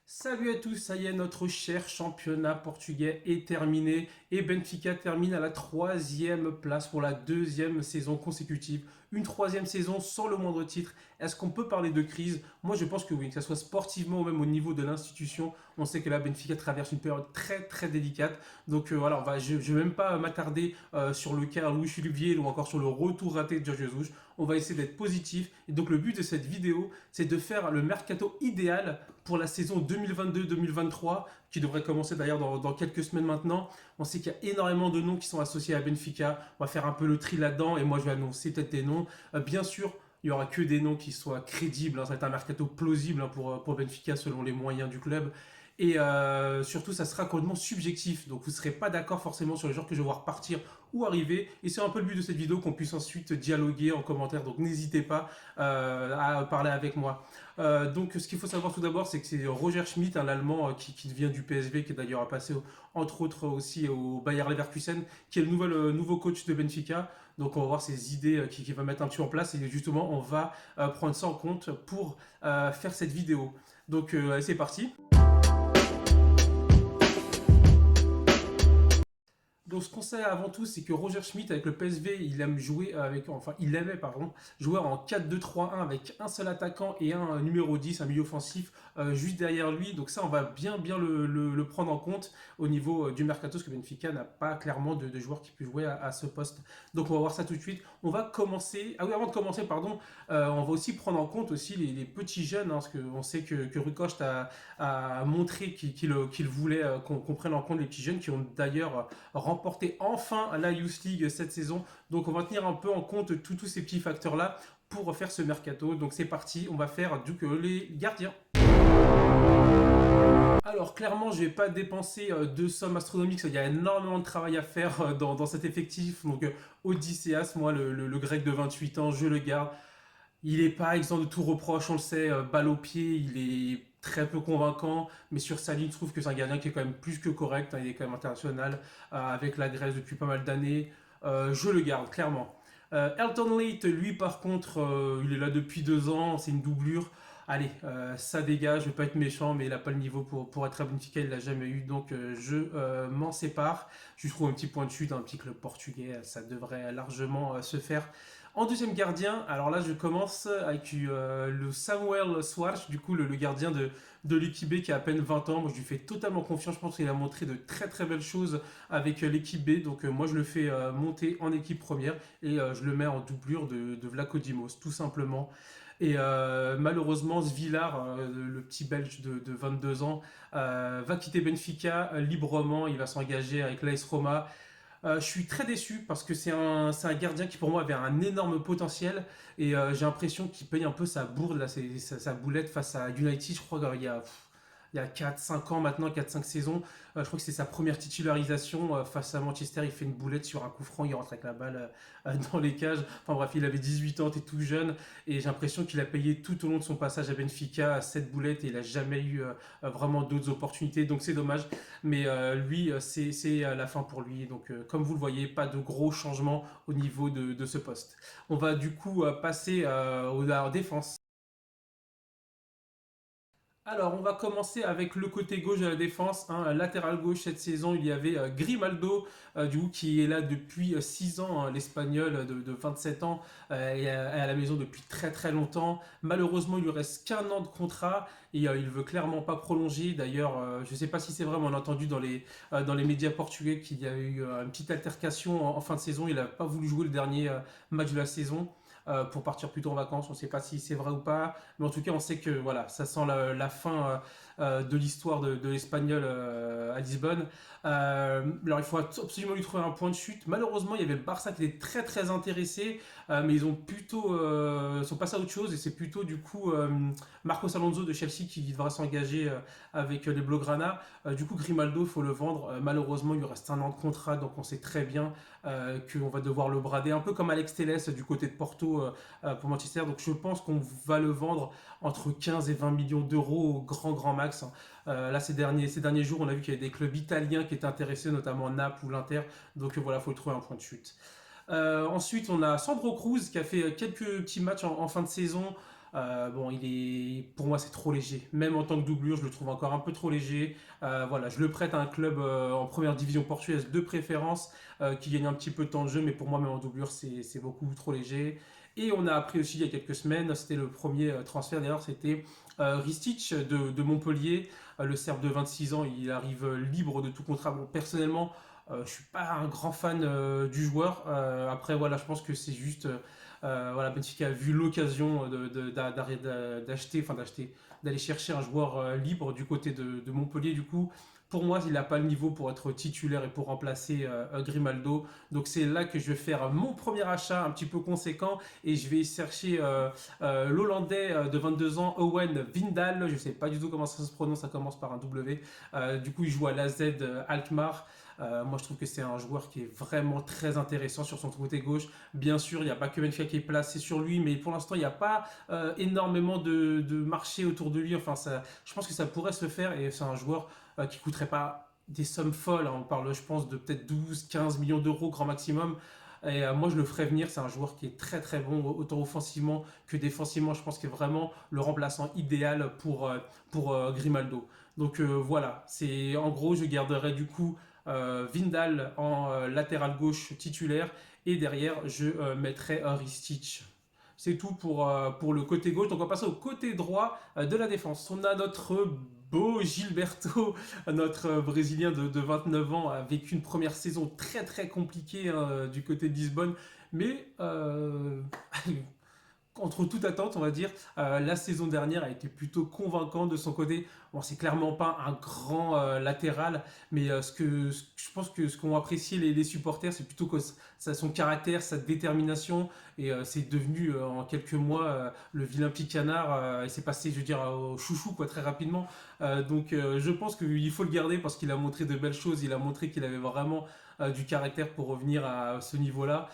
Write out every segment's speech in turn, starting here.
Salut à tous, ça y est, notre cher championnat portugais est terminé et Benfica termine à la troisième place pour la deuxième saison consécutive. Une troisième saison sans le moindre titre. Est-ce qu'on peut parler de crise? Moi je pense que oui, que ce soit sportivement ou même au niveau de l'institution. On sait que là Benfica traverse une période très très délicate. Donc voilà, je ne vais même pas m'attarder sur le cas Luis Philippe ou encore sur le retour raté de Jorge Jesus. On va essayer d'être positif. Et donc le but de cette vidéo, c'est de faire le mercato idéal pour la saison 2022-2023, qui devrait commencer d'ailleurs dans quelques semaines maintenant. On sait qu'il y a énormément de noms qui sont associés à Benfica. On va faire un peu le tri là-dedans et moi je vais annoncer peut-être des noms. Bien sûr, il n'y aura que des noms qui soient crédibles. Ça va être un mercato plausible pour Benfica selon les moyens du club. Et surtout, ça sera complètement subjectif. Donc, vous ne serez pas d'accord forcément sur les joueurs que je vais voir partir ou arriver. Et c'est un peu le but de cette vidéo, qu'on puisse ensuite dialoguer en commentaire. Donc, n'hésitez pas à parler avec moi. Donc, ce qu'il faut savoir tout d'abord, c'est que c'est Roger Schmidt, un Allemand qui vient du PSV, qui d'ailleurs a passé entre autres aussi au Bayer Leverkusen, qui est le nouveau coach de Benfica. Donc, on va voir ses idées qu'il va mettre un petit peu en place. Et justement, on va prendre ça en compte pour faire cette vidéo. Donc, c'est parti. Donc, ce qu'on sait avant tout, c'est que Roger Schmidt, avec le PSV, il aimait, pardon, jouer en 4-2-3-1 avec un seul attaquant et un numéro 10, un milieu offensif, juste derrière lui. Donc, ça, on va bien le prendre en compte au niveau du mercato, parce que Benfica n'a pas clairement de joueurs qui puissent jouer à ce poste. Donc, on va voir ça tout de suite. On va commencer. Ah oui, avant de commencer, pardon, on va aussi prendre en compte aussi les petits jeunes, parce qu'on sait que Rui Costa a montré qu'il voulait qu'on prenne en compte les petits jeunes qui ont d'ailleurs remporter enfin la Youth League cette saison. Donc on va tenir un peu en compte tous ces petits facteurs-là pour faire ce mercato. Donc c'est parti, on va faire du que les gardiens. Alors clairement, je ne vais pas dépenser de sommes astronomiques, il y a énormément de travail à faire dans cet effectif. Donc Odysseas, moi le grec de 28 ans, je le garde. Il n'est pas exempt de tout reproche, on le sait, balle au pied, il est très peu convaincant, mais sur sa ligne, je trouve que c'est un gardien qui est quand même plus que correct, il est quand même international, avec la Grèce depuis pas mal d'années. Je le garde, clairement. Elton Leite, lui par contre, il est là depuis 2 ans, c'est une doublure. Allez, ça dégage, je ne vais pas être méchant, mais il n'a pas le niveau pour être à Benfica, il ne l'a jamais eu, donc je m'en sépare. Je trouve un petit point de chute, un petit club portugais, ça devrait largement se faire. En deuxième gardien, alors là je commence avec le Samuel Swartz, du coup le gardien de l'équipe B qui a à peine 20 ans. Moi je lui fais totalement confiance, je pense qu'il a montré de très très belles choses avec l'équipe B. Donc moi je le fais monter en équipe première et je le mets en doublure de Vlaco Dimos, tout simplement. Et malheureusement, Svilar, le petit Belge de 22 ans, va quitter Benfica librement. Il va s'engager avec l'AS Roma. Je suis très déçu parce que c'est un gardien qui pour moi avait un énorme potentiel et j'ai l'impression qu'il paye un peu sa bourde, là, sa boulette face à United. Je crois qu'il y a 4-5 ans maintenant, 4-5 saisons. Je crois que c'est sa première titularisation face à Manchester. Il fait une boulette sur un coup franc, il rentre avec la balle dans les cages. Enfin bref, il avait 18 ans, t'es tout jeune. Et j'ai l'impression qu'il a payé tout au long de son passage à Benfica cette boulette et il n'a jamais eu vraiment d'autres opportunités. Donc c'est dommage. Mais lui, c'est la fin pour lui. Donc comme vous le voyez, pas de gros changements au niveau de ce poste. On va du coup passer à la défense. Alors, on va commencer avec le côté gauche de la défense, latéral gauche cette saison. Il y avait Grimaldo, du coup, qui est là depuis 6 ans, l'Espagnol de 27 ans, est à la maison depuis très très longtemps. Malheureusement, il lui reste qu'un an de contrat et il veut clairement pas prolonger. D'ailleurs, je ne sais pas si c'est vrai, mais on a entendu dans les médias portugais qu'il y a eu une petite altercation en fin de saison. Il n'a pas voulu jouer le dernier match de la saison pour partir plus tôt en vacances. On ne sait pas si c'est vrai ou pas, mais en tout cas, on sait que voilà, ça sent la fin de l'histoire de l'Espagnol à Lisbonne. Alors, il faut absolument lui trouver un point de chute. Malheureusement, il y avait le Barça qui était très très intéressé, mais ils ont plutôt sont passés à autre chose et c'est plutôt du coup Marcos Alonso de Chelsea qui devra s'engager avec les Blaugrana. Du coup, Grimaldo, il faut le vendre. Malheureusement, il lui reste un an de contrat, donc on sait très bien qu'on va devoir le brader, un peu comme Alex Telles du côté de Porto pour Manchester. Donc je pense qu'on va le vendre entre 15 et 20 millions d'euros au grand max. Là, ces derniers jours, on a vu qu'il y avait des clubs italiens qui étaient intéressés, notamment Naples ou l'Inter. Donc voilà, il faut trouver un point de chute. Ensuite, on a Sandro Cruz qui a fait quelques petits matchs en fin de saison. Bon, pour moi, c'est trop léger. Même en tant que doublure, je le trouve encore un peu trop léger. Voilà, je le prête à un club en première division portugaise de préférence qui gagne un petit peu de temps de jeu, mais pour moi, même en doublure, c'est beaucoup trop léger. Et on a appris aussi il y a quelques semaines, c'était le premier transfert d'ailleurs, c'était Ristic de Montpellier, le Serbe de 26 ans, il arrive libre de tout contrat. Bon, personnellement, je ne suis pas un grand fan du joueur. Après, voilà, je pense que c'est juste. Voilà, Benfica a vu l'occasion d'acheter, d'aller chercher un joueur libre du côté de Montpellier. Du coup, pour moi, il n'a pas le niveau pour être titulaire et pour remplacer Grimaldo. Donc c'est là que je vais faire mon premier achat un petit peu conséquent et je vais chercher l'Hollandais de 22 ans, Owen Vindal. Je ne sais pas du tout comment ça se prononce, ça commence par un W. Du coup, il joue à l'AZ Alkmaar. Moi, je trouve que c'est un joueur qui est vraiment très intéressant sur son côté gauche. Bien sûr, il n'y a pas que Benfica qui est placé sur lui, mais pour l'instant, il n'y a pas énormément de marché autour de lui. Enfin, je pense que ça pourrait se faire et c'est un joueur qui coûterait pas des sommes folles. Hein. On parle, je pense, de peut-être 12-15 millions d'euros grand maximum. Et moi, je le ferais venir. C'est un joueur qui est très très bon, autant offensivement que défensivement. Je pense qu'il est vraiment le remplaçant idéal pour Grimaldo. Donc voilà, en gros, je garderai du coup Vindal en latéral gauche titulaire et derrière, je mettrai Ristic. C'est tout pour le côté gauche. Donc on va passer au côté droit de la défense. On a notre beau Gilberto, notre Brésilien de 29 ans, a vécu une première saison très très compliquée hein, du côté de Lisbonne. Mais contre toute attente, on va dire, la saison dernière a été plutôt convaincante de son côté. Bon, c'est clairement pas un grand latéral, mais je pense que ce qu'ont apprécié les supporters, c'est plutôt que son caractère, sa détermination, et c'est devenu en quelques mois le vilain petit canard, et c'est passé, je veux dire, au chouchou quoi, très rapidement. Donc je pense qu'il faut le garder parce qu'il a montré de belles choses, il a montré qu'il avait vraiment du caractère pour revenir à ce niveau-là.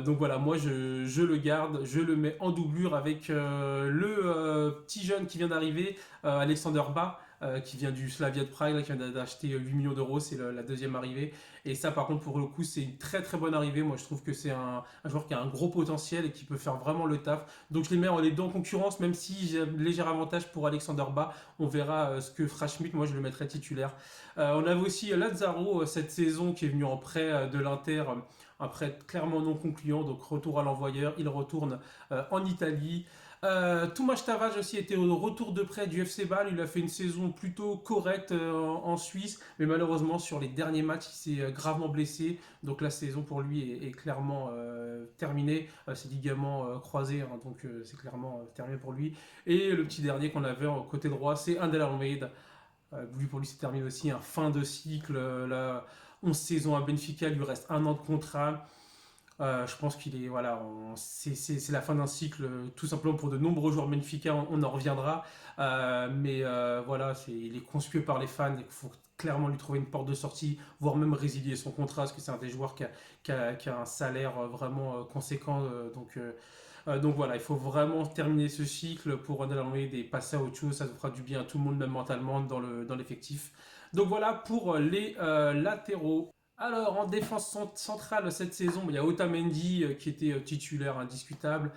Donc voilà, moi je le garde, je le mets en doublure avec le petit jeune qui vient d'arriver, Alexander Ba, qui vient du Slavia de Prague, là, qui vient d'acheter 8 millions d'euros, c'est la deuxième arrivée. Et ça par contre pour le coup c'est une très très bonne arrivée, moi je trouve que c'est un joueur qui a un gros potentiel et qui peut faire vraiment le taf. Donc je les mets les deux en concurrence, même si j'ai un léger avantage pour Alexander Ba, on verra ce que fera Schmidt, moi je le mettrai titulaire. On avait aussi Lazaro cette saison qui est venu en prêt de l'Inter. Un prêt clairement non concluant, donc retour à l'envoyeur, il retourne en Italie. Toumaj Tavares aussi était au retour de prêt du FC Bâle, il a fait une saison plutôt correcte en Suisse, mais malheureusement sur les derniers matchs il s'est gravement blessé, donc la saison pour lui est clairement terminée, ses ligaments croisés, hein, donc c'est clairement terminé pour lui. Et le petit dernier qu'on avait en côté droit, c'est Andel Almeida. Lui, pour lui, c'est terminé aussi, un fin de cycle. Là, 11 saisons à Benfica, il lui reste un an de contrat. Je pense qu'il est. Voilà, c'est la fin d'un cycle, tout simplement pour de nombreux joueurs Benfica, on en reviendra. Mais voilà, il est conspué par les fans et il faut clairement lui trouver une porte de sortie, voire même résilier son contrat, parce que c'est un des joueurs qui a un salaire vraiment conséquent. Donc voilà, il faut vraiment terminer ce cycle pour Ronald Almeida et passer à autre chose. Ça fera du bien à tout le monde, même mentalement, dans l'effectif. Donc voilà pour les latéraux. Alors en défense centrale cette saison, il y a Otamendi qui était titulaire indiscutable.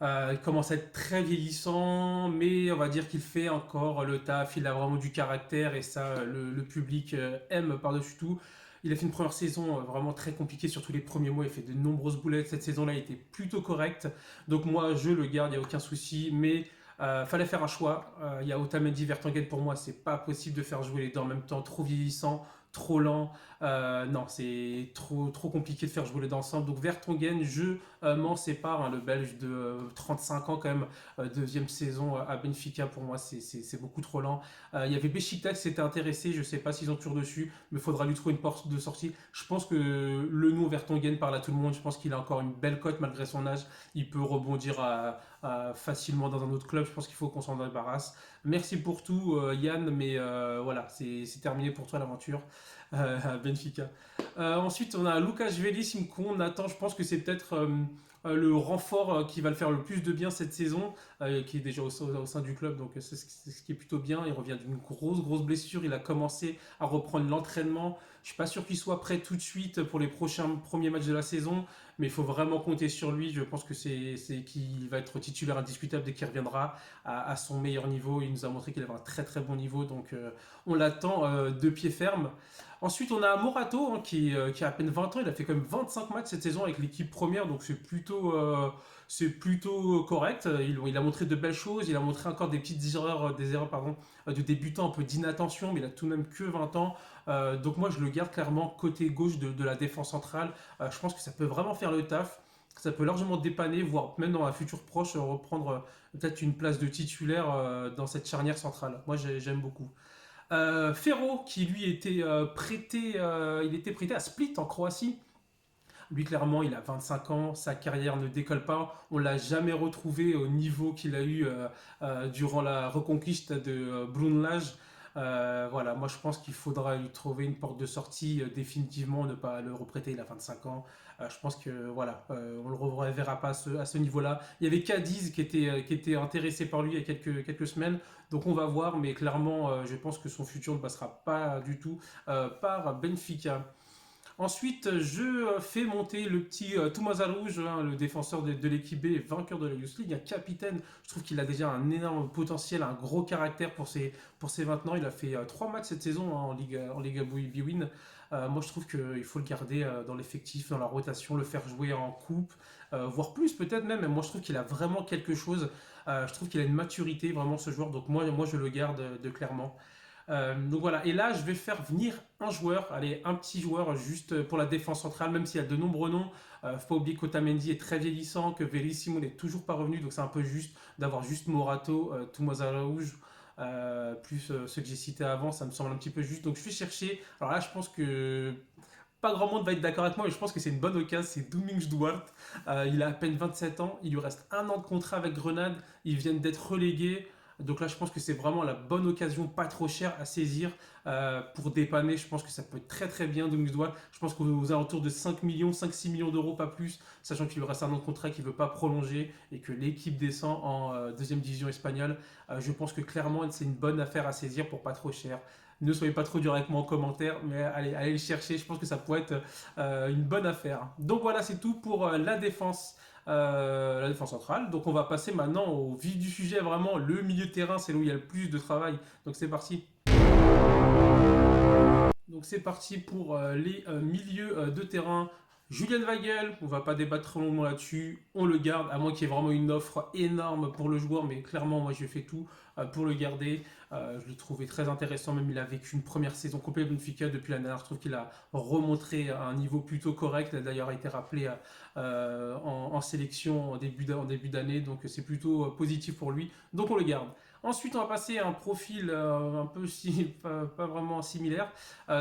Il commence à être très vieillissant, mais on va dire qu'il fait encore le taf. Il a vraiment du caractère et ça, le public aime par-dessus tout. Il a fait une première saison vraiment très compliquée, surtout les premiers mois. Il fait de nombreuses boulettes. Cette saison-là, il était plutôt correct. Donc moi, je le garde, il n'y a aucun souci. Mais fallait faire un choix. Il y a Otamendi, Vertonghen. Pour moi, c'est pas possible de faire jouer les deux en même temps. Trop vieillissant, trop lent. Non, c'est trop compliqué de faire jouer les deux ensemble. Donc Vertonghen, je m'en sépare. Hein, le Belge de 35 ans quand même, deuxième saison à Benfica. Pour moi, c'est beaucoup trop lent. Il y avait Besiktas qui s'était intéressé. Je sais pas s'ils ont toujours dessus, mais il faudra lui trouver une porte de sortie. Je pense que le nom Vertonghen parle à tout le monde. Je pense qu'il a encore une belle cote malgré son âge. Il peut rebondir facilement dans un autre club. Je pense qu'il faut qu'on s'en débarrasse. Merci pour tout, Yann, mais voilà, c'est terminé pour toi l'aventure à Benfica. Ensuite, on a Lucas Veli, on attend, je pense que c'est peut-être le renfort qui va le faire le plus de bien cette saison, qui est déjà au sein du club, donc c'est ce qui est plutôt bien. Il revient d'une grosse blessure, il a commencé à reprendre l'entraînement. Je suis pas sûr qu'il soit prêt tout de suite pour les prochains premiers matchs de la saison, mais il faut vraiment compter sur lui. Je pense que c'est qu'il va être titulaire indiscutable dès qu'il reviendra à son meilleur niveau. Il nous a montré qu'il avait un très très bon niveau, donc on l'attend de pied ferme. Ensuite, on a Morato qui a à peine 20 ans. Il a fait quand même 25 matchs cette saison avec l'équipe première, donc c'est plutôt correct. Il a montré de belles choses. Il a montré encore des erreurs pardon, de débutant, un peu d'inattention, mais il a tout de même que 20 ans. Donc moi, je le garde clairement côté gauche de la défense centrale. Je pense que ça peut vraiment faire le taf. Ça peut largement dépanner, voire même dans un futur proche, reprendre peut-être une place de titulaire dans cette charnière centrale. Moi, j'aime beaucoup. Ferro, qui lui il était prêté à Split en Croatie. Lui, clairement, il a 25 ans, sa carrière ne décolle pas. On l'a jamais retrouvé au niveau qu'il a eu durant la reconquiste de Brunlage. Voilà, moi je pense qu'il faudra lui trouver une porte de sortie définitivement, ne pas le reprêter, il a 25 ans. Je pense que voilà, on le reverra pas à ce niveau-là. Il y avait Cadiz qui était intéressé par lui il y a quelques semaines, donc on va voir, mais clairement, je pense que son futur ne passera pas du tout par Benfica. Ensuite, je fais monter le petit Thomas Arouge, hein, le défenseur de l'équipe B, vainqueur de la Youth League, un capitaine. Je trouve qu'il a déjà un énorme potentiel, un gros caractère pour ses 20 ans. Il a fait 3 matchs cette saison hein, en Liga Bwin. Moi, je trouve qu'il faut le garder dans l'effectif, dans la rotation, le faire jouer en coupe, voire plus peut-être même. Mais moi, je trouve qu'il a vraiment quelque chose. Je trouve qu'il a une maturité, vraiment, ce joueur. Donc moi je le garde de clairement. Donc voilà, et là je vais faire venir un joueur, allez, un petit joueur juste pour la défense centrale, même s'il y a de nombreux noms. Faut pas oublier qu'Otamendi est très vieillissant, que Verissimo n'est toujours pas revenu, donc c'est un peu juste d'avoir juste Morato, Thomas Araújo, plus ceux que j'ai cités avant, ça me semble un petit peu juste. Donc je vais chercher, alors là je pense que pas grand monde va être d'accord avec moi, mais je pense que c'est une bonne occasion, c'est Domingos Duarte. Il a à peine 27 ans, il lui reste un an de contrat avec Grenade, ils viennent d'être relégués. Donc là, je pense que c'est vraiment la bonne occasion, pas trop chère à saisir pour dépanner. Je pense que ça peut être très très bien Domingos Duarte. Je pense qu'aux alentours de 5 millions, 5-6 millions d'euros, pas plus, sachant qu'il lui reste un an de contrat qu'il ne veut pas prolonger et que l'équipe descend en deuxième division espagnole. Je pense que clairement, c'est une bonne affaire à saisir pour pas trop cher. Ne soyez pas trop dur avec moi en commentaire, mais allez le chercher. Je pense que ça pourrait être une bonne affaire. Donc voilà, c'est tout pour la défense centrale. Donc on va passer maintenant au vif du sujet, vraiment le milieu de terrain, c'est là où il y a le plus de travail. Donc c'est parti. Donc c'est parti pour les milieux de terrain. Julian Weigel, on va pas débattre trop longuement là-dessus, on le garde, à moins qu'il y ait vraiment une offre énorme pour le joueur, mais clairement moi je fais tout pour le garder. Je l'ai trouvé très intéressant, même il a vécu une première saison complète Benfica depuis l'année dernière, je trouve qu'il a remontré à un niveau plutôt correct, il a d'ailleurs été rappelé en sélection en début d'année, donc c'est plutôt positif pour lui, donc on le garde. Ensuite, on va passer à un profil un peu pas vraiment similaire.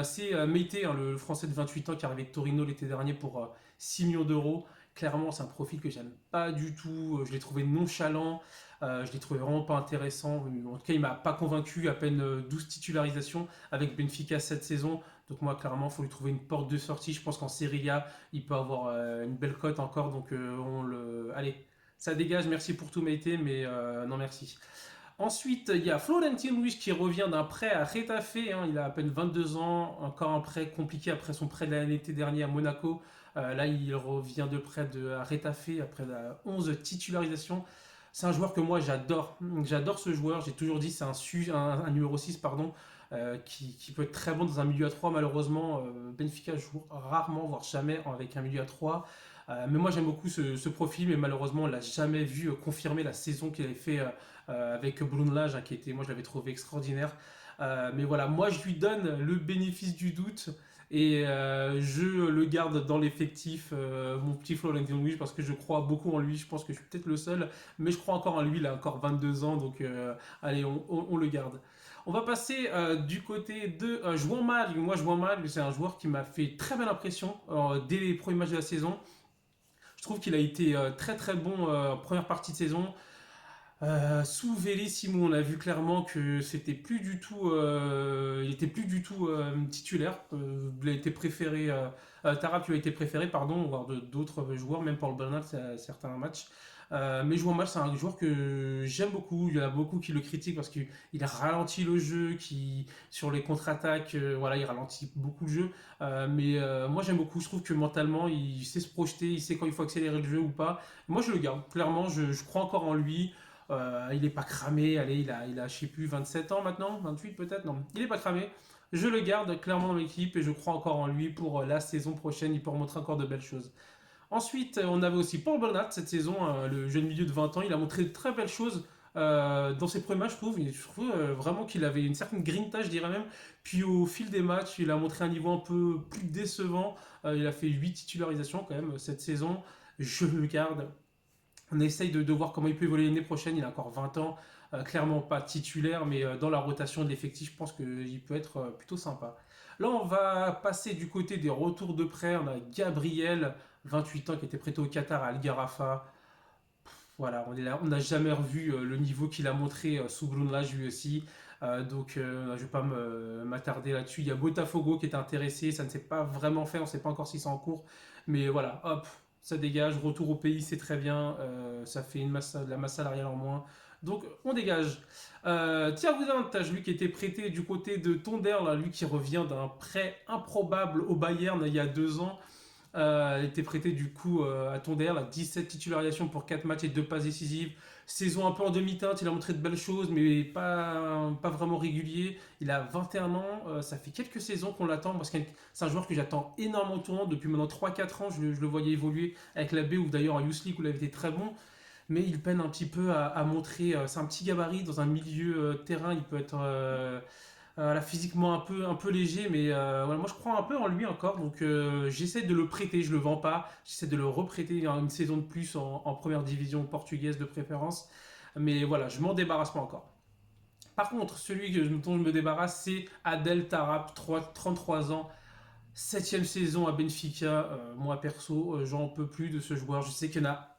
C'est Meite, hein, le Français de 28 ans qui est arrivé de Torino l'été dernier pour 6 millions d'euros. Clairement, c'est un profil que j'aime pas du tout. Je l'ai trouvé nonchalant. Je l'ai trouvé vraiment pas intéressant. En tout cas, il m'a pas convaincu. À peine 12 titularisations avec Benfica cette saison. Donc moi, clairement, il faut lui trouver une porte de sortie. Je pense qu'en Serie A, il peut avoir une belle cote encore. Donc allez, ça dégage. Merci pour tout, Meite, mais non merci. Ensuite, il y a Florentino Luis qui revient d'un prêt à Retafe, hein, il a à peine 22 ans, encore un prêt compliqué après son prêt de l'été dernier à Monaco. Là, il revient de prêt à Retafe après 11 titularisations. C'est un joueur que moi j'adore. J'adore ce joueur. J'ai toujours dit c'est un numéro 6 pardon, qui peut être très bon dans un milieu à 3. Malheureusement, Benfica joue rarement, voire jamais avec un milieu à 3. Mais moi j'aime beaucoup ce profil, mais malheureusement on l'a jamais vu confirmer la saison qu'il avait fait avec Brunlage, hein, qui était, moi je l'avais trouvé extraordinaire. Mais voilà, moi je lui donne le bénéfice du doute et je le garde dans l'effectif, mon petit Florentino Luis, parce que je crois beaucoup en lui. Je pense que je suis peut-être le seul, mais je crois encore en lui. Il a encore 22 ans, donc allez, on le garde. On va passer du côté de João Mal. Moi, João Mal, c'est un joueur qui m'a fait très belle impression dès les premiers matchs de la saison. Je trouve qu'il a été très très bon en première partie de saison. Sous Verissimo, on a vu clairement que c'était plus du tout, il était plus du tout titulaire. Il a été préféré, Tarap lui a été préféré, pardon, voire d'autres joueurs, même Paul Bernard, certains matchs. Mais jouant mal, c'est un joueur que j'aime beaucoup. Il y en a beaucoup qui le critiquent parce qu'il ralentit le jeu, qui sur les contre-attaques, voilà, il ralentit beaucoup le jeu. Mais moi j'aime beaucoup. Je trouve que mentalement, il sait se projeter, il sait quand il faut accélérer le jeu ou pas. Moi je le garde. Clairement, je crois encore en lui. Il n'est pas cramé. Allez, je sais plus, 27 ans maintenant, 28 peut-être. Non, il n'est pas cramé. Je le garde clairement dans l'équipe et je crois encore en lui pour la saison prochaine. Il peut montrer encore de belles choses. Ensuite, on avait aussi Paul Bernat cette saison, le jeune milieu de 20 ans. Il a montré de très belles choses dans ses premiers matchs, je trouve. Je trouve vraiment qu'il avait une certaine grinta, je dirais même. Puis au fil des matchs, il a montré un niveau un peu plus décevant. Il a fait 8 titularisations quand même cette saison. Je le garde. On essaye de voir comment il peut évoluer l'année prochaine. Il a encore 20 ans. Clairement pas titulaire, mais dans la rotation de l'effectif, je pense qu'il peut être plutôt sympa. Là, on va passer du côté des retours de prêt. On a Gabriel, 28 ans, qui était prêté au Qatar à Al Gharafa. Voilà, on n'a jamais revu le niveau qu'il a montré sous Grunlage lui aussi. Je ne vais pas m'attarder là-dessus. Il y a Botafogo qui est intéressé, ça ne s'est pas vraiment fait, on ne sait pas encore si c'est en cours. Mais voilà, hop, ça dégage. Retour au pays, c'est très bien. Ça fait de la masse salariale en moins. Donc on dégage. Thiago Dantas, lui qui était prêté du côté de Tonder, là, lui qui revient d'un prêt improbable au Bayern il y a 2 ans. Il était prêté du coup à Tonder, 17 titularisations pour 4 matchs et 2 passes décisives. Saison un peu en demi-teinte, il a montré de belles choses, mais pas vraiment régulier. Il a 21 ans, ça fait quelques saisons qu'on l'attend, parce que c'est un joueur que j'attends énormément au tournant. Depuis maintenant 3-4 ans, je le voyais évoluer avec la B ou d'ailleurs en Youth League où il avait été très bon. Mais il peine un petit peu à montrer. C'est un petit gabarit dans un milieu terrain, il peut être là, physiquement un peu léger, mais voilà, moi je crois un peu en lui encore, donc j'essaie de le prêter, je le vends pas, j'essaie de le reprêter une saison de plus en première division portugaise de préférence, mais voilà, je m'en débarrasse pas encore. Par contre, celui dont je me débarrasse, c'est Adel Tarap, 33 ans, septième saison à Benfica. Moi perso, j'en peux plus de ce joueur, je sais qu'il y en a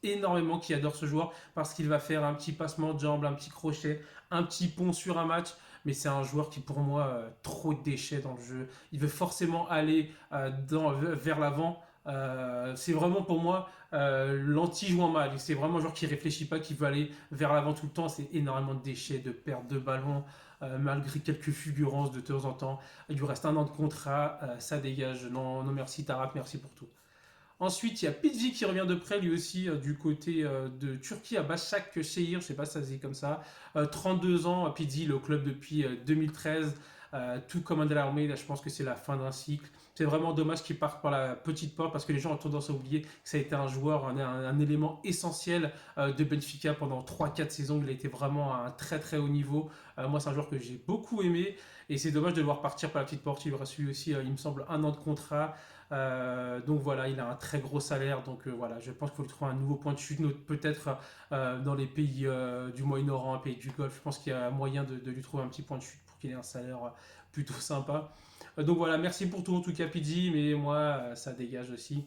énormément qui adore ce joueur parce qu'il va faire un petit passement de jambe, un petit crochet, un petit pont sur un match. Mais c'est un joueur qui, pour moi, trop de déchets dans le jeu. Il veut forcément aller vers l'avant. C'est vraiment pour moi l'anti-jouant mal. C'est vraiment un joueur qui réfléchit pas, qui veut aller vers l'avant tout le temps. C'est énormément de déchets, de pertes de ballon, malgré quelques fulgurances de temps en temps. Il lui reste 1 an de contrat, ça dégage. Non, non merci Tarak, merci pour tout. Ensuite, il y a Pidgey qui revient de près lui aussi du côté de Turquie à Başakşehir, je ne sais pas si ça se dit comme ça. 32 ans, Pidgey, le club depuis 2013, tout comme Andel Almeida, je pense que c'est la fin d'un cycle. C'est vraiment dommage qu'il parte par la petite porte parce que les gens ont tendance à oublier que ça a été un joueur, un élément essentiel de Benfica pendant 3-4 saisons. Il a été vraiment à un très très haut niveau. Moi, c'est un joueur que j'ai beaucoup aimé et c'est dommage de le voir partir par la petite porte. Il lui reste lui aussi, il me semble, 1 an de contrat. Donc voilà, il a un très gros salaire. Donc voilà, je pense qu'il faut lui trouver un nouveau point de chute, peut-être dans les pays du Moyen-Orient, pays du Golfe. Je pense qu'il y a moyen de lui trouver un petit point de chute pour qu'il ait un salaire plutôt sympa. Donc voilà, merci pour tout en tout cas, Pidgey, mais moi, ça dégage aussi.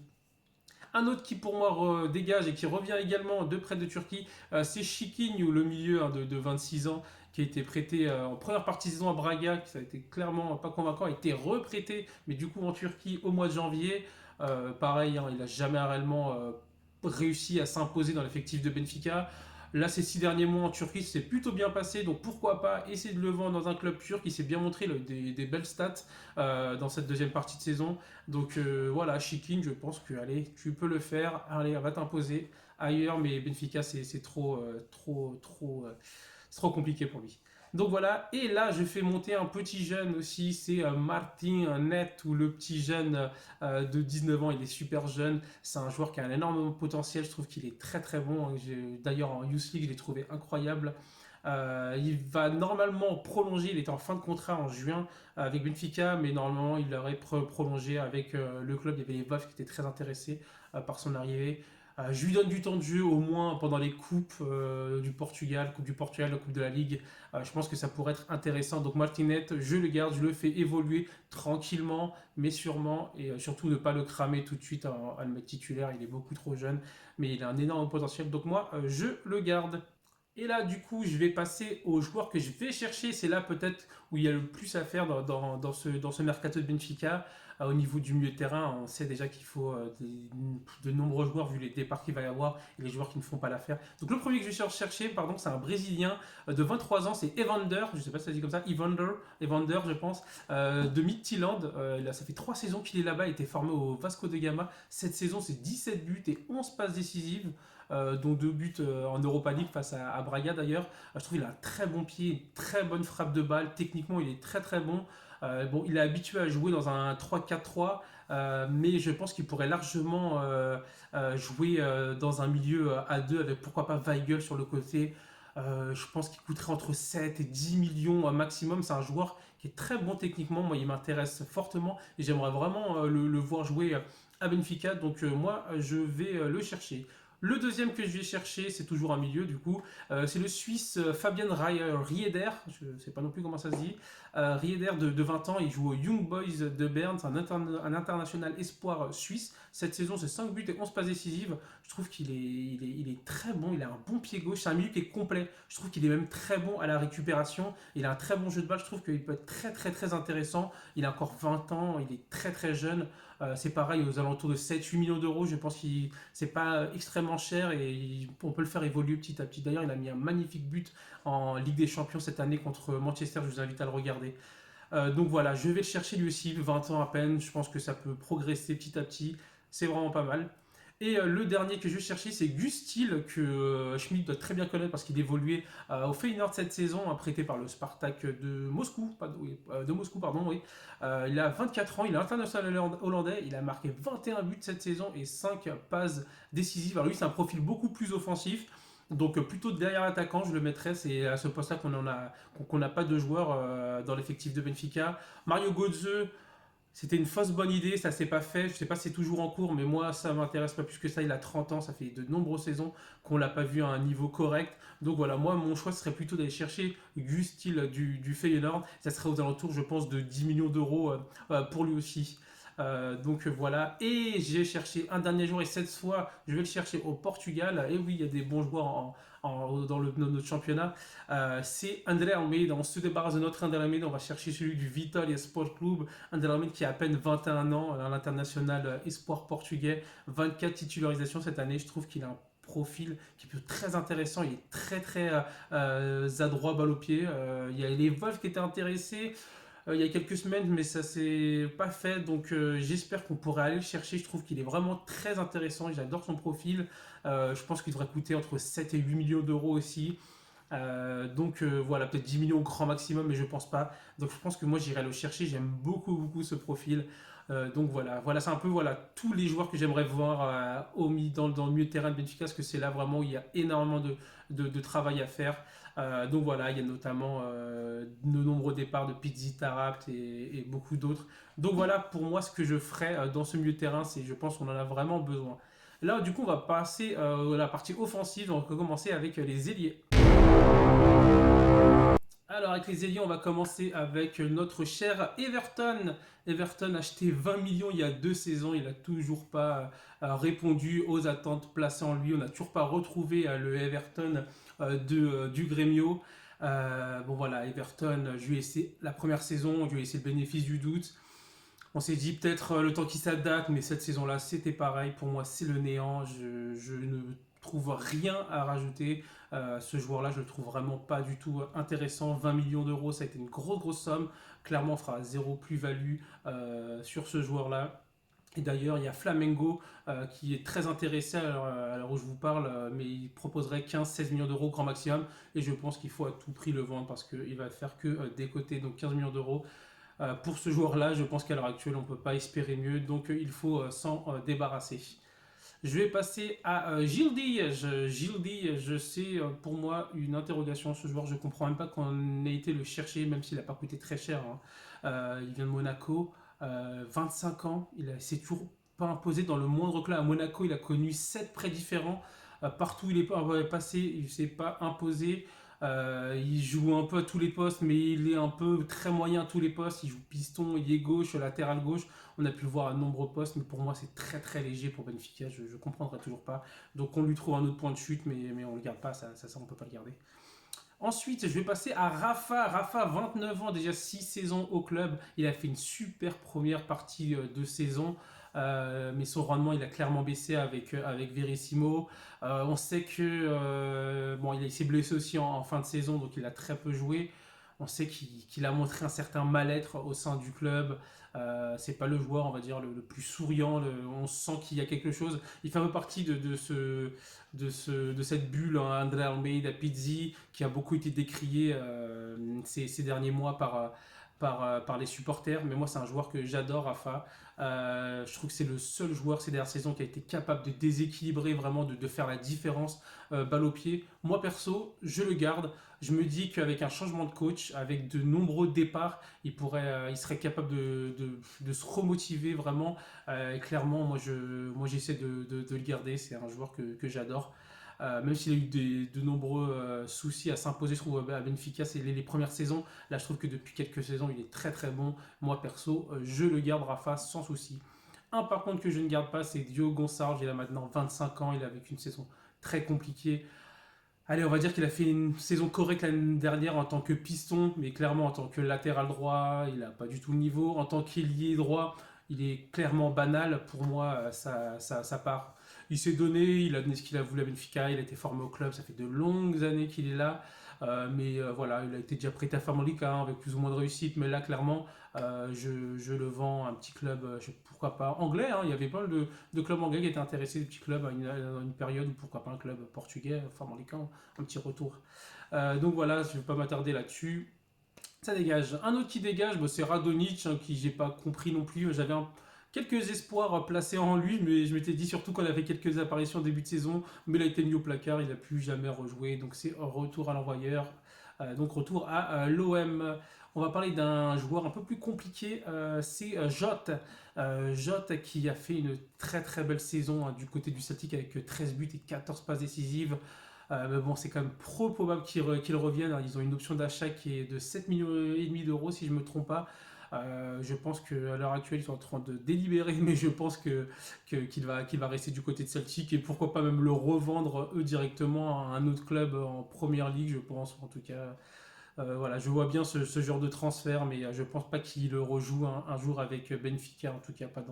Un autre qui pour moi dégage et qui revient également de près de Turquie, c'est Chiquinho, le milieu de 26 ans, qui a été prêté en première partie de saison à Braga, qui ça a été clairement pas convaincant, a été reprêté, mais du coup en Turquie au mois de janvier. Pareil, hein, il n'a jamais réellement réussi à s'imposer dans l'effectif de Benfica. Là, ces 6 derniers mois en Turquie, c'est plutôt bien passé. Donc pourquoi pas essayer de le vendre dans un club turc. Il s'est bien montré des belles stats dans cette deuxième partie de saison. Donc voilà, Shikin, je pense que allez, tu peux le faire. Allez, va t'imposer ailleurs. Mais Benfica, c'est trop compliqué pour lui. Donc voilà, et là je fais monter un petit jeune aussi, c'est Martin Net, ou le petit jeune de 19 ans, il est super jeune, c'est un joueur qui a un énorme potentiel, je trouve qu'il est très très bon. D'ailleurs en Youth League je l'ai trouvé incroyable. Il va normalement prolonger, il était en fin de contrat en juin avec Benfica, mais normalement il aurait prolongé avec le club. Il y avait les VAF qui étaient très intéressés par son arrivée. Je lui donne du temps de jeu au moins pendant les coupes du Portugal, Coupe du Portugal, la Coupe de la Ligue. Je pense que ça pourrait être intéressant. Donc Martinet, je le garde, je le fais évoluer tranquillement, mais sûrement, et surtout ne pas le cramer tout de suite à le mettre titulaire. Il est beaucoup trop jeune, mais il a un énorme potentiel. Donc moi, je le garde. Et là, du coup, je vais passer aux joueurs que je vais chercher. C'est là peut-être où il y a le plus à faire dans ce mercato de Benfica. Au niveau du milieu de terrain, on sait déjà qu'il faut de nombreux joueurs vu les départs qu'il va y avoir et les joueurs qui ne font pas l'affaire. Donc le premier que je vais chercher, pardon, c'est un Brésilien de 23 ans, c'est Evander, je ne sais pas si ça se dit comme ça, Evander je pense, de Midtjylland. Ça fait 3 saisons qu'il est là-bas, il était formé au Vasco de Gama. Cette saison, c'est 17 buts et 11 passes décisives dont 2 buts en Europa League face à Braga d'ailleurs. Je trouve qu'il a un très bon pied, une très bonne frappe de balle. Techniquement, il est très très bon. Bon, il est habitué à jouer dans un 3-4-3, mais je pense qu'il pourrait largement jouer dans un milieu à 2 avec pourquoi pas Weigl sur le côté. Je pense qu'il coûterait entre 7 et 10 millions maximum. C'est un joueur qui est très bon techniquement. Moi, il m'intéresse fortement et j'aimerais vraiment le voir jouer à Benfica. Donc, moi, je vais le chercher. Le deuxième que je vais chercher, c'est toujours un milieu du coup, c'est le Suisse Fabian Rieder, je ne sais pas non plus comment ça se dit, Rieder de 20 ans, il joue au Young Boys de Berne, c'est un international espoir suisse. Cette saison, c'est 5 buts et 11 passes décisives. Je trouve qu'il est très bon, il a un bon pied gauche, c'est un milieu qui est complet. Je trouve qu'il est même très bon à la récupération, il a un très bon jeu de balle, je trouve qu'il peut être très très très intéressant. Il a encore 20 ans, il est très très jeune. C'est pareil aux alentours de 7-8 millions d'euros. Je pense que c'est pas extrêmement cher et on peut le faire évoluer petit à petit. D'ailleurs, il a mis un magnifique but en Ligue des Champions cette année contre Manchester. Je vous invite à le regarder. Donc voilà, je vais le chercher lui aussi, 20 ans à peine. Je pense que ça peut progresser petit à petit. C'est vraiment pas mal. Et le dernier que je vais chercher, c'est Gustil, que Schmidt doit très bien connaître parce qu'il évoluait au Feyenoord cette saison, prêté par le Spartak de Moscou, oui, de Moscou, pardon, oui. Il a 24 ans, il est international hollandais, il a marqué 21 buts cette saison et 5 passes décisives. Alors lui, c'est un profil beaucoup plus offensif. Donc plutôt derrière l'attaquant, je le mettrais. C'est à ce poste-là qu'on n'a pas de joueur dans l'effectif de Benfica. Mario Götze, c'était une fausse bonne idée, ça s'est pas fait. Je sais pas si c'est toujours en cours, mais moi ça m'intéresse pas plus que ça. Il a 30 ans, ça fait de nombreuses saisons qu'on l'a pas vu à un niveau correct. Donc voilà, moi mon choix serait plutôt d'aller chercher Gustil du Feyenoord. Ça serait aux alentours, je pense, de 10 millions d'euros pour lui aussi. Donc voilà, et j'ai cherché un dernier joueur et cette fois je vais le chercher au Portugal. Et oui, il y a des bons joueurs dans notre championnat. C'est André Almeida. On se débarrasse de notre André Almeida, on va chercher celui du Vitória Sport Club. André Almeida qui a à peine 21 ans à l'international espoir portugais, 24 titularisations cette année. Je trouve qu'il a un profil qui peut être très intéressant, il est très très adroit balle au pied. Il y a les Wolves qui étaient intéressés il y a quelques semaines, mais ça s'est pas fait. Donc j'espère qu'on pourrait aller le chercher. Je trouve qu'il est vraiment très intéressant. J'adore son profil. Je pense qu'il devrait coûter entre 7 et 8 millions d'euros aussi. Voilà, peut-être 10 millions au grand maximum, mais je pense pas. Donc je pense que moi j'irai le chercher. J'aime beaucoup beaucoup ce profil. Donc voilà, c'est un peu voilà tous les joueurs que j'aimerais voir dans le milieu de terrain de Benfica, parce que c'est là vraiment où il y a énormément de travail à faire. Donc voilà, il y a notamment de nombreux départs de Pizzi Tarapt et beaucoup d'autres. Donc voilà pour moi ce que je ferais dans ce milieu de terrain, c'est je pense qu'on en a vraiment besoin. Là du coup on va passer à la partie offensive, on va commencer avec les ailiers. Alors avec les ailiers, on va commencer avec notre cher Everton. Everton acheté 20 millions il y a 2 saisons, il n'a toujours pas répondu aux attentes placées en lui. On n'a toujours pas retrouvé le Everton du Grêmio. Bon voilà, Everton, je lui ai laissé la première saison, je lui ai laissé le bénéfice du doute. On s'est dit peut-être le temps qui s'adapte, mais cette saison-là, c'était pareil. Pour moi, c'est le néant. Je ne trouve rien à rajouter. Ce joueur-là, je le trouve vraiment pas du tout intéressant. 20 millions d'euros, ça a été une grosse, grosse somme. Clairement, on fera zéro plus-value sur ce joueur-là. Et d'ailleurs, il y a Flamengo qui est très intéressé à l'heure où je vous parle, mais il proposerait 15-16 millions d'euros grand maximum. Et je pense qu'il faut à tout prix le vendre parce qu'il va faire que décoter. Donc 15 millions d'euros, pour ce joueur-là, je pense qu'à l'heure actuelle, on ne peut pas espérer mieux, donc il faut s'en débarrasser. Je vais passer à Gildi. Gildi, je sais, pour moi, une interrogation. Ce joueur, je ne comprends même pas qu'on ait été le chercher, même s'il n'a pas coûté très cher, hein. Il vient de Monaco, 25 ans, il s'est toujours pas imposé dans le moindre club. À Monaco, il a connu 7 prêts différents. Partout où il est passé, il ne s'est pas imposé. Il joue un peu à tous les postes, mais il est un peu très moyen à tous les postes. Il joue piston, il est gauche, latéral gauche. On a pu le voir à de nombreux postes, mais pour moi, c'est très très léger pour Benfica. Je ne comprendrai toujours pas. Donc on lui trouve un autre point de chute, mais on ne le garde pas. Ça, on ne peut pas le garder. Ensuite, je vais passer à Rafa. Rafa, 29 ans, déjà 6 saisons au club. Il a fait une super première partie de saison. Mais son rendement, il a clairement baissé avec Verissimo. On sait que bon, il s'est blessé aussi en fin de saison, donc il a très peu joué. On sait qu'il a montré un certain mal-être au sein du club. C'est pas le joueur, on va dire, le plus souriant. On sent qu'il y a quelque chose. Il fait un peu partie de cette bulle, hein, André Almeida Pizzi, qui a beaucoup été décrié ces derniers mois par les supporters. Mais moi, c'est un joueur que j'adore, Rafa. Je trouve que c'est le seul joueur ces dernières saisons qui a été capable de déséquilibrer, vraiment de faire la différence balle au pied. Moi, perso, je le garde. Je me dis qu'avec un changement de coach, avec de nombreux départs, il serait capable de se remotiver vraiment. Clairement, moi j'essaie de le garder. C'est un joueur que j'adore. Même s'il a eu de nombreux soucis à s'imposer, je trouve, à Benfica, c'est les premières saisons. Là, je trouve que depuis quelques saisons, il est très très bon. Moi, perso, je le garde, Rafa, sans souci. Un par contre que je ne garde pas, c'est Diogo Gonçalves. Il a maintenant 25 ans. Il a vécu une saison très compliquée. Allez, on va dire qu'il a fait une saison correcte l'année dernière en tant que piston, mais clairement en tant que latéral droit, il n'a pas du tout le niveau. En tant qu'ailier droit, il est clairement banal. Pour moi, ça part. Il s'est donné, il a donné ce qu'il a voulu à Benfica, il a été formé au club, ça fait de longues années qu'il est là. Mais voilà, il a été déjà prêté à Famalicão avec plus ou moins de réussite, mais là, clairement, je le vends à un petit club, pourquoi pas, anglais, hein, il y avait pas mal de clubs anglais qui étaient intéressés, des petits clubs à une période, ou pourquoi pas un club portugais, Famalicão, un petit retour. Donc voilà, je ne vais pas m'attarder là-dessus. Ça dégage. Un autre qui dégage, bah, c'est Radonic, hein, qui j'ai pas compris non plus. J'avais quelques espoirs placés en lui, mais je m'étais dit surtout qu'on avait quelques apparitions au début de saison, mais il a été mis au placard, il n'a plus jamais rejoué, donc c'est un retour à l'envoyeur. Donc retour à l'OM. On va parler d'un joueur un peu plus compliqué, c'est Jota. Jota qui a fait une très très belle saison hein, du côté du Celtic avec 13 buts et 14 passes décisives. Mais bon, c'est quand même probable qu'ils reviennent. Ils ont une option d'achat qui est de 7,5 millions d'euros, si je ne me trompe pas. Je pense qu'à l'heure actuelle, ils sont en train de délibérer, mais je pense qu'il va rester du côté de Celtic et pourquoi pas même le revendre eux directement à un autre club en première ligue, je pense. En tout cas, voilà, je vois bien ce genre de transfert, mais je pense pas qu'il le rejoue un jour avec Benfica, en tout cas pas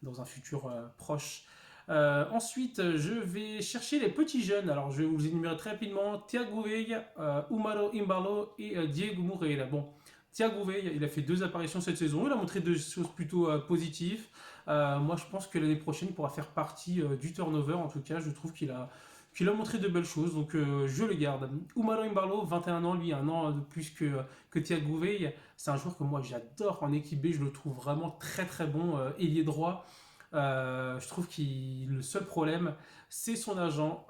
dans un futur proche. Ensuite, je vais chercher les petits jeunes. Alors, je vais vous les énumérer très rapidement. Thiago Veia, Umaro Imbalo et Diego Moreira. Bon, Thiago Veia, il a fait 2 apparitions cette saison. Il a montré des choses plutôt positives. Moi, je pense que l'année prochaine, il pourra faire partie du turnover. En tout cas, je trouve qu'il a montré de belles choses. Donc, je le garde. Umaro Imbalo, 21 ans, lui, un an de plus que Thiago Veia. C'est un joueur que moi, j'adore en équipe B. Je le trouve vraiment très, très bon. Ailier droit. Je trouve que le seul problème, c'est son agent.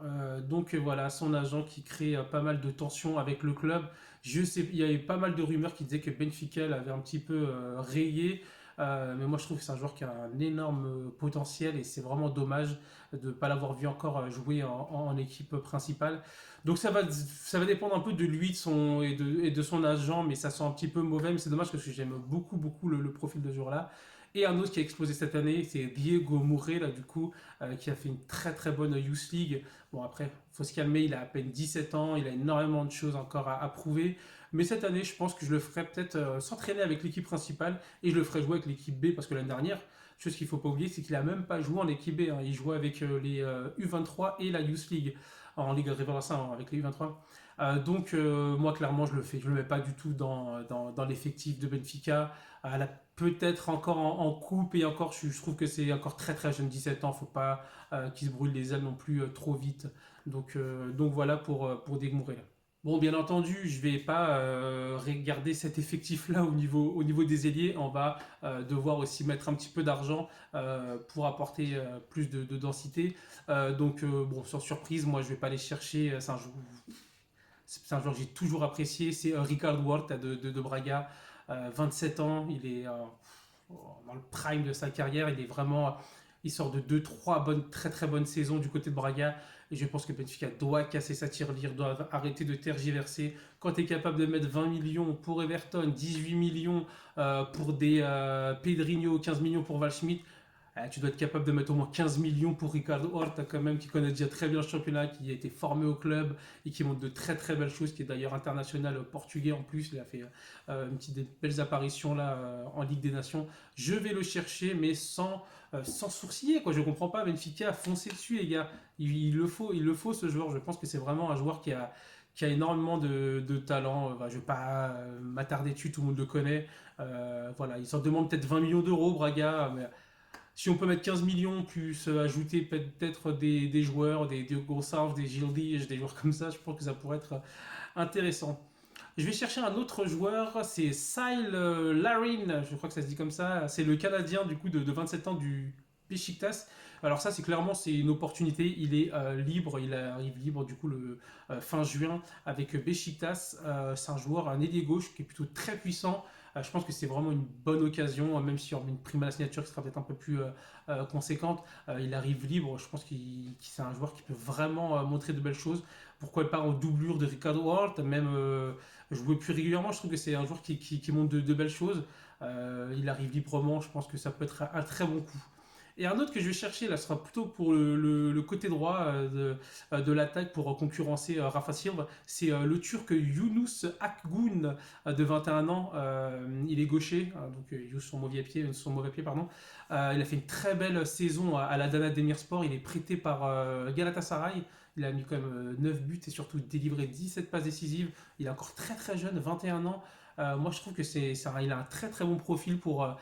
Donc voilà, son agent qui crée pas mal de tensions avec le club. Je sais, il y avait pas mal de rumeurs qui disaient que Benfica l'avait un petit peu rayé. Mais moi je trouve que c'est un joueur qui a un énorme potentiel et c'est vraiment dommage de ne pas l'avoir vu encore jouer en équipe principale. Donc ça va dépendre un peu de lui et de son agent, mais ça sent un petit peu mauvais. Mais c'est dommage parce que j'aime beaucoup, beaucoup le profil de ce joueur-là. Et un autre qui a explosé cette année, c'est Diego Mouré, là, du coup, qui a fait une très très bonne Youth League. Bon, après, il faut se calmer, il a à peine 17 ans, il a énormément de choses encore à prouver. Mais cette année, je pense que je le ferai peut-être s'entraîner avec l'équipe principale et je le ferai jouer avec l'équipe B parce que l'année dernière, chose qu'il ne faut pas oublier, c'est qu'il n'a même pas joué en équipe B, hein. Il jouait avec les U23 et la Youth League en Ligue Révélation hein, avec les U23. Donc, moi, clairement, je le fais. Je ne le mets pas du tout dans l'effectif de Benfica. Elle a peut-être encore en coupe et encore, je trouve que c'est encore très très jeune, 17 ans. Il ne faut pas qu'il se brûle les ailes non plus trop vite. Donc voilà pour Degmouré. Bon, bien entendu, je ne vais pas regarder cet effectif-là au niveau des ailiers. On va devoir aussi mettre un petit peu d'argent pour apporter plus de densité. Bon, sans surprise, moi, je ne vais pas aller chercher. C'est un joueur que j'ai toujours apprécié. C'est Ricardo Horta de Braga. 27 ans, il est dans le prime de sa carrière. Il est vraiment Il sort de deux trois bonnes, très très bonnes saisons du côté de Braga. Et je pense que Benfica doit casser sa tirelire, doit arrêter de tergiverser. Quand tu es capable de mettre 20 millions pour Everton, 18 millions pour des Pedrinho, 15 millions pour Valschmidt, tu dois être capable de mettre au moins 15 millions pour Ricardo Horta quand même, qui connaît déjà très bien le championnat, qui a été formé au club et qui montre de très très belles choses, qui est d'ailleurs international portugais en plus. Il a fait une petite belles apparitions là en Ligue des Nations. Je vais le chercher, mais sans sourciller, quoi. Je comprends pas, Benfica a foncé dessus, les gars. Il le faut ce joueur. Je pense que c'est vraiment un joueur qui a énormément de talent. Je ne vais pas m'attarder dessus, tout le monde le connaît. Voilà, il s'en demande peut-être 20 millions d'euros, Braga, mais si on peut mettre 15 millions, plus ajouter peut-être des joueurs, des Gossard, des Gildish, des joueurs comme ça, je pense que ça pourrait être intéressant. Je vais chercher un autre joueur, c'est Sile Larin, je crois que ça se dit comme ça. C'est le Canadien du coup de 27 ans du Besiktas. Alors ça, c'est clairement c'est une opportunité. Il est libre, il arrive libre du coup le fin juin avec Besiktas. C'est un joueur, un ailier gauche qui est plutôt très puissant. Je pense que c'est vraiment une bonne occasion, même si on met une prime à la signature qui sera peut-être un peu plus conséquente. Il arrive libre, je pense qu'il c'est un joueur qui peut vraiment montrer de belles choses. Pourquoi pas en doublure de Ricardo Hort, même jouer plus régulièrement, je trouve que c'est un joueur qui montre de belles choses. Il arrive librement, je pense que ça peut être un très bon coup. Et un autre que je vais chercher, là, sera plutôt pour le côté droit de l'attaque pour concurrencer Rafa Silva. C'est le Turc Yunus Akgun de 21 ans. Il est gaucher, donc il joue son mauvais pied, pardon. Il a fait une très belle saison à la Dana Demirspor. Il est prêté par Galatasaray. Il a mis quand même 9 buts et surtout délivré 17 passes décisives. Il est encore très très jeune, 21 ans. Moi, je trouve que il a un très très bon profil pour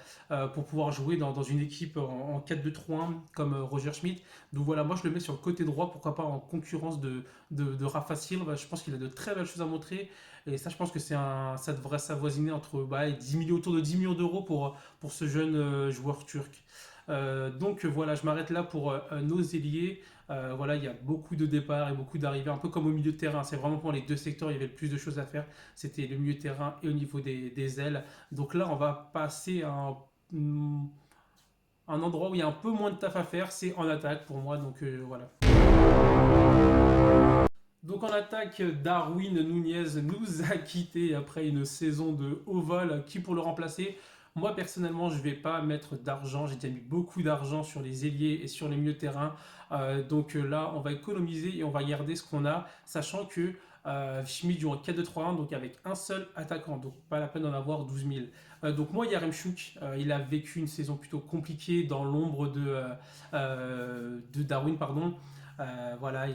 pouvoir jouer dans une équipe en 4-2-3-1 comme Roger Schmidt. Donc voilà, moi je le mets sur le côté droit, pourquoi pas en concurrence de Rafa Silva. Je pense qu'il a de très belles choses à montrer. Et ça, je pense que ça devrait s'avoisiner entre 10 millions, autour de 10 millions d'euros pour ce jeune joueur turc. Donc voilà, je m'arrête là pour nos ailiers. Voilà, il y a beaucoup de départs et beaucoup d'arrivées, un peu comme au milieu de terrain. C'est vraiment pour les deux secteurs, il y avait le plus de choses à faire. C'était le milieu de terrain et au niveau des ailes. Donc là, on va passer à un endroit où il y a un peu moins de taf à faire, c'est en attaque pour moi. Donc voilà. Donc en attaque, Darwin Nunez nous a quittés après une saison de Oval. Qui pour le remplacer? Moi personnellement, je ne vais pas mettre d'argent. J'ai déjà mis beaucoup d'argent sur les ailiers et sur les milieux de terrain. Donc là, on va économiser et on va garder ce qu'on a, sachant que Schmidt joue en 4-2-3-1, donc avec un seul attaquant. Donc pas la peine d'en avoir 12 000. Donc moi, Yaremchuk, il a vécu une saison plutôt compliquée dans l'ombre de Darwin, pardon. Voilà,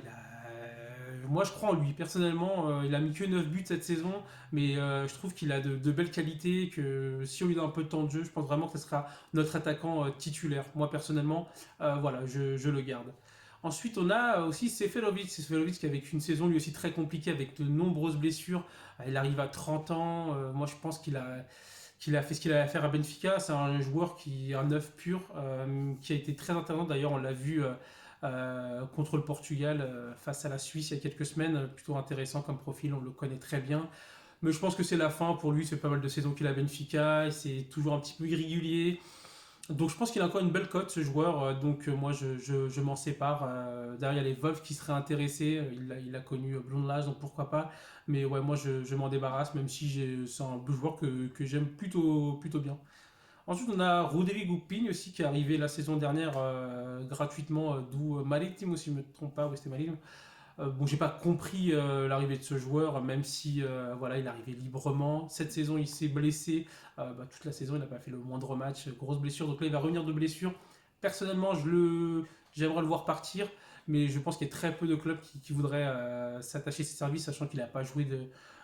moi je crois en lui. Personnellement, il a mis que 9 buts cette saison, mais je trouve qu'il a de belles qualités, que si on lui donne un peu de temps de jeu, je pense vraiment que ce sera notre attaquant titulaire. Moi personnellement, voilà, je le garde. Ensuite, on a aussi Seferovic qui a vécu une saison lui aussi très compliquée avec de nombreuses blessures. Il arrive à 30 ans. Moi, je pense qu'il a fait ce qu'il avait à faire à Benfica. C'est un joueur qui est un neuf pur, qui a été très intéressant. D'ailleurs, on l'a vu contre le Portugal face à la Suisse il y a quelques semaines. Plutôt intéressant comme profil, on le connaît très bien. Mais je pense que c'est la fin pour lui. C'est pas mal de saisons qu'il a à Benfica. C'est toujours un petit peu irrégulier. Donc je pense qu'il a encore une belle cote ce joueur, donc moi je m'en sépare. Derrière il y a les Wolves qui seraient intéressés, il a connu Blondlage, donc pourquoi pas. Mais ouais, moi je m'en débarrasse, même si c'est un joueur que j'aime plutôt bien. Ensuite on a Rodrigo Pinho aussi qui est arrivé la saison dernière gratuitement, d'où Maritime, si je ne me trompe pas, oui c'était Maritime. Bon, j'ai pas compris l'arrivée de ce joueur, même si voilà, il est arrivé librement. Cette saison, il s'est blessé. Toute la saison, il n'a pas fait le moindre match. Grosse blessure. Donc là, il va revenir de blessure. Personnellement, j'aimerais le voir partir, mais je pense qu'il y a très peu de clubs qui voudraient s'attacher à ses services, sachant qu'il n'a pas joué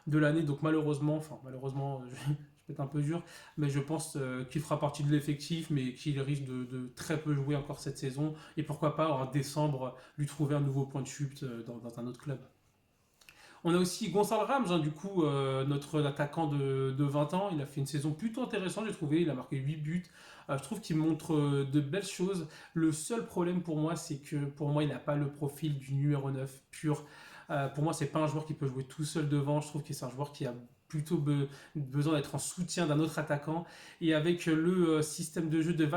de l'année. Donc malheureusement, je vais être un peu dur, mais je pense qu'il fera partie de l'effectif, mais qu'il risque de très peu jouer encore cette saison. Et pourquoi pas en décembre lui trouver un nouveau point de chute dans un autre club. On a aussi Gonçalo Rams, hein, du coup, notre attaquant de 20 ans. Il a fait une saison plutôt intéressante, j'ai trouvé. Il a marqué 8 buts. Je trouve qu'il montre de belles choses. Le seul problème pour moi, c'est que pour moi, il n'a pas le profil du numéro 9 pur. Pour moi, c'est pas un joueur qui peut jouer tout seul devant. Je trouve que c'est un joueur qui a plutôt besoin d'être en soutien d'un autre attaquant. Et avec le système de jeu de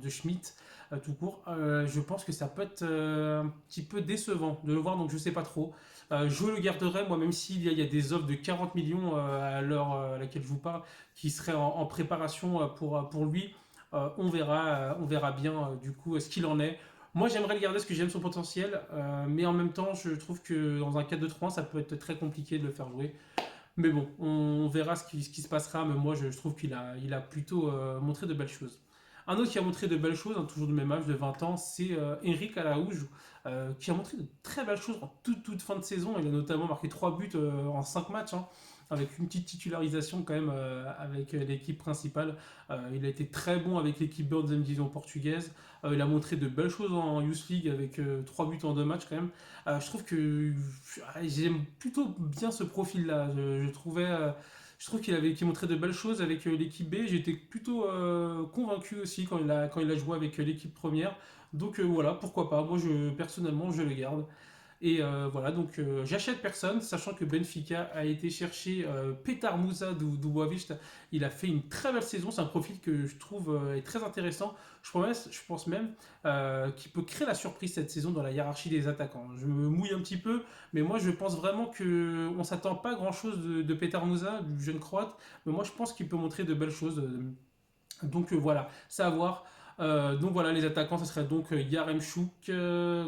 Schmidt, tout court, je pense que ça peut être un petit peu décevant de le voir, donc je sais pas trop. Je le garderai, moi, même il y a des offres de 40 millions à l'heure à laquelle je vous parle, qui seraient en préparation pour lui. On verra bien du coup ce qu'il en est. Moi, j'aimerais le garder parce que j'aime son potentiel, mais en même temps, je trouve que dans un 4-2-3, ça peut être très compliqué de le faire jouer. Mais bon, on verra ce qui se passera, mais moi, je trouve il a plutôt montré de belles choses. Un autre qui a montré de belles choses, hein, toujours de même âge, de 20 ans, c'est Eric Araújo, qui a montré de très belles choses en toute fin de saison. Il a notamment marqué 3 buts en 5 matchs, hein, avec une petite titularisation quand même avec l'équipe principale. Il a été très bon avec l'équipe B en deuxième division portugaise. Il a montré de belles choses en Youth League avec 3 buts en 2 matchs quand même. Je trouve que j'aime plutôt bien ce profil-là. Je trouve qu'il montrait de belles choses avec l'équipe B. J'étais plutôt convaincu aussi quand il a joué avec l'équipe première. Donc voilà, pourquoi pas. Moi, personnellement, je le garde. Et voilà, donc j'achète personne, sachant que Benfica a été chercher Petar Musa du Boavista. Il a fait une très belle saison, c'est un profil que je trouve est très intéressant. Je pense même qu'il peut créer la surprise cette saison dans la hiérarchie des attaquants. Je me mouille un petit peu, mais moi je pense vraiment qu'on ne s'attend pas à grand-chose de Petar Musa, du jeune croate. Mais moi je pense qu'il peut montrer de belles choses. Donc voilà, c'est à voir. Donc voilà, les attaquants, ce serait donc Yaremchuk,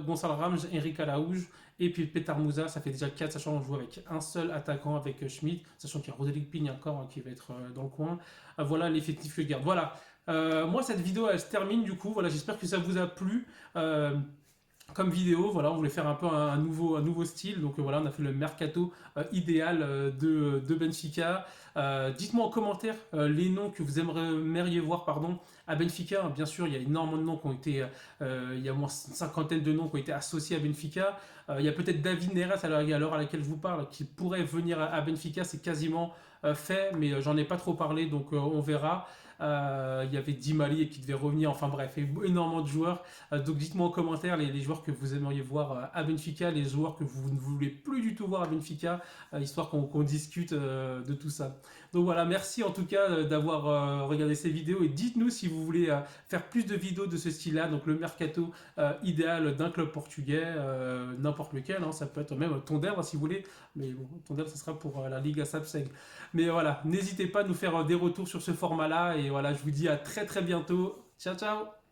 Gonçalo Ramos, Henrique Araújo et puis Petar Musa. Ça fait déjà 4, sachant qu'on joue avec un seul attaquant avec Schmidt, sachant qu'il y a Roderick Pigne encore qui va être dans le coin. Voilà l'effectif que je garde. Voilà. Moi, cette vidéo, elle se termine du coup. Voilà, j'espère que ça vous a plu. Comme vidéo, voilà, on voulait faire un peu un nouveau style. Donc voilà, on a fait le mercato idéal de Benfica. Dites-moi en commentaire les noms que vous aimeriez voir pardon, à Benfica. Bien sûr, il y a énormément de noms qui ont été, il y a au moins une cinquantaine de noms qui ont été associés à Benfica. Il y a peut-être David Neres à l'heure à laquelle je vous parle qui pourrait venir à Benfica. C'est quasiment fait, mais j'en ai pas trop parlé, donc on verra. Il y avait Di Maria qui devait revenir, enfin bref, il y a énormément de joueurs. Donc dites-moi en commentaire les joueurs que vous aimeriez voir à Benfica, les joueurs que vous ne voulez plus du tout voir à Benfica, histoire qu'on discute de tout ça. Donc voilà, merci en tout cas d'avoir regardé ces vidéos et dites-nous si vous voulez faire plus de vidéos de ce style-là, donc le mercato idéal d'un club portugais, n'importe lequel, hein, ça peut être même Tondela si vous voulez, mais bon, Tondela ça sera pour la Liga Sapseg. Mais voilà, n'hésitez pas à nous faire des retours sur ce format-là et voilà, je vous dis à très très bientôt. Ciao ciao.